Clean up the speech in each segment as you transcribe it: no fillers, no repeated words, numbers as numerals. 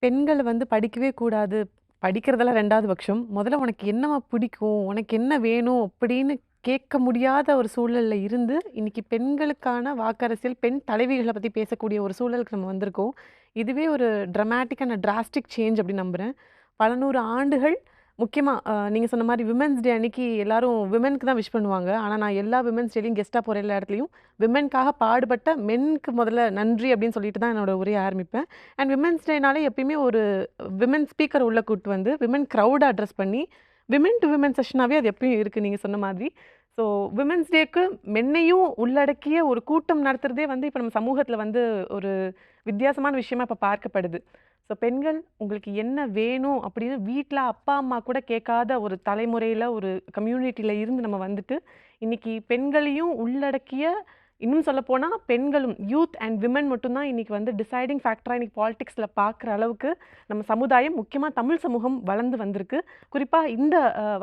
பெண்கள வந்து படிக்கவே கூடாது. படிக்கிறதெல்லாம் 2வது பட்சம். முதல்ல உனக்கு என்னம்மா பிடிக்கும்? உனக்கு என்ன வேணும்? அப்படின்னு கேட்க முடியாத ஒரு சூழல்ல இருந்து, இன்னைக்கு பெண்களுக்கான வாக்கரசியல், பெண் தலைவிகள பத்தி பேசக்கூடிய ஒரு சூழலுக்கு நம்ம வந்திருக்கோம். இதுவே ஒரு ட்ரமாட்டிக்கான டிராஸ்டிக் சேஞ்ச் அப்படின்னு நம்புறேன். பல 100 ஆண்டுகள் முக்கியமா நீங்க சொன்ன மாரி விமென்ஸ் டே அன்னைக்கு எல்லாரும் விமென்க்கு தான் விஷ் பண்ணுவாங்க. ஆனா நான் எல்லா விமென்ஸ் டேலயும் கெஸ்ட்டா போற எல்லா இடத்துலயும், விமென்க்காக பாடுபட்ட மென்க்கு முதல்ல நன்றி அப்படின்னு சொல்லிட்டு தான் என்னோட உரைய ஆரம்பிப்பேன். அண்ட் விமென்ஸ் டேனாலே எப்பயுமே ஒரு விமென் ஸ்பீக்கர் உள்ள கூட்டு வந்து, விமென் கிரவுட அட்ரஸ் பண்ணி, விமென் டு விமென் செஷனாவே அது எப்பயும் இருக்கு நீங்க சொன்ன மாதிரி. ஸோ விமென்ஸ் டேக்கு மென்னையும் உள்ளடக்கிய ஒரு கூட்டம் நடத்துறதே வந்து இப்ப நம்ம சமூகத்துல வந்து ஒரு வித்தியாசமான விஷயமா இப்ப பார்க்கப்படுது. ஸோ பெண்கள் உங்களுக்கு என்ன வேணும் அப்படின்னு வீட்ல அப்பா, அம்மா கூட கேட்காத ஒரு தலைமுறையில, ஒரு கம்யூனிட்டில இருந்து நம்ம வந்துட்டு, இன்னைக்கு பெண்களையும் உள்ளடக்கிய இன்னும் சொல்லப்போனா பெண்களும் யூத் அண்ட் விமென் மட்டும் தான் இன்னைக்கு வந்து டிசைடிங் ஃபேக்டரா இன்னைக்கு பாலிடிக்ஸ்ல பார்க்குற அளவுக்கு நம்ம சமுதாயம், முக்கியமா தமிழ் சமூகம் வளர்ந்து வந்திருக்கு. குறிப்பா இந்த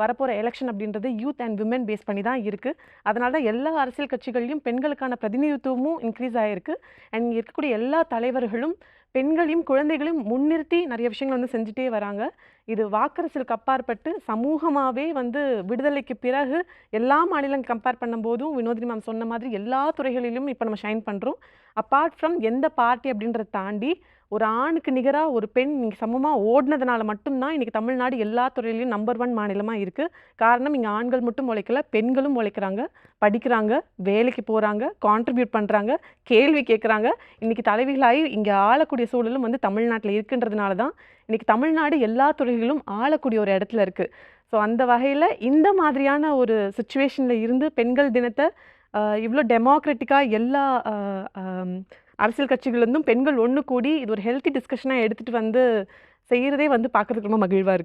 வரப்போற எலக்ஷன் அப்படின்றது யூத் அண்ட் விமென் பேஸ் பண்ணி தான் இருக்கு. அதனால தான் எல்லா அரசியல் கட்சிகள்லயும் பெண்களுக்கான பிரதிநிதித்துவமும் இன்க்ரீஸ் ஆயிருக்கு. அண்ட் இங்க இருக்கக்கூடிய எல்லா தலைவர்களும் பெண்களையும், குழந்தைகளையும் முன்னிறுத்தி நெறைய விஷயங்கள் வந்து செஞ்சுட்டே வராங்க. இது வாக்கரசியலுக்கு அப்பாற்பட்டு சமூகமாவே வந்து விடுதலைக்கு பிறகு எல்லா மாநிலம் கம்பேர் பண்ணும்போதும் வினோதினி மேம் சொன்ன மாதிரி எல்லா துறைகளிலும் இப்ப நம்ம ஷைன் பண்றோம். அப்பார்ட் ஃப்ரம் எந்த பார்ட்டி அப்படின்றத தாண்டி, ஒரு ஆணுக்கு நிகரா ஒரு பெண் இன்னைக்கு சமமா ஓடுனதுனால மட்டும் தான் இன்னைக்கு தமிழ்நாடு எல்லா துறையிலயும் நம்பர் 1 மாநிலமா இருக்கு. காரணம் இங்க ஆண்கள் மட்டும் உழைக்கல, பெண்களும் உழைக்கிறாங்க, படிக்கிறாங்க, வேலைக்கு போறாங்க, கான்ட்ரிபியூட் பண்றாங்க, கேள்வி கேட்குறாங்க. இன்னைக்கு தலைவிகளாகி இங்க ஆளக்கூடிய சூழலும் வந்து தமிழ்நாட்டுல இருக்குன்றதுனால தான், இன்னைக்கு தமிழ்நாடு எல்லா துறைகளிலும் ஆளக்கூடிய ஒரு இடத்துல இருக்கு. ஸோ அந்த வகையில இந்த மாதிரியான ஒரு சிச்சுவேஷன்ல இருந்து பெண்கள் தினத்த இவ்ளோ டெமோக்ராட்டிக்கா எல்லா அ அம் அரசியல் கட்சிகள்ல இருந்தும் பெண்கள் ஒண்ணு கூடி இது ஒரு ஹெல்த்தி டிஸ்கஷனா எடுத்துட்டு வந்து செய்றதே வந்து பார்க்கறதுக்கு ரொம்ப மகிழ்வா இருக்கு.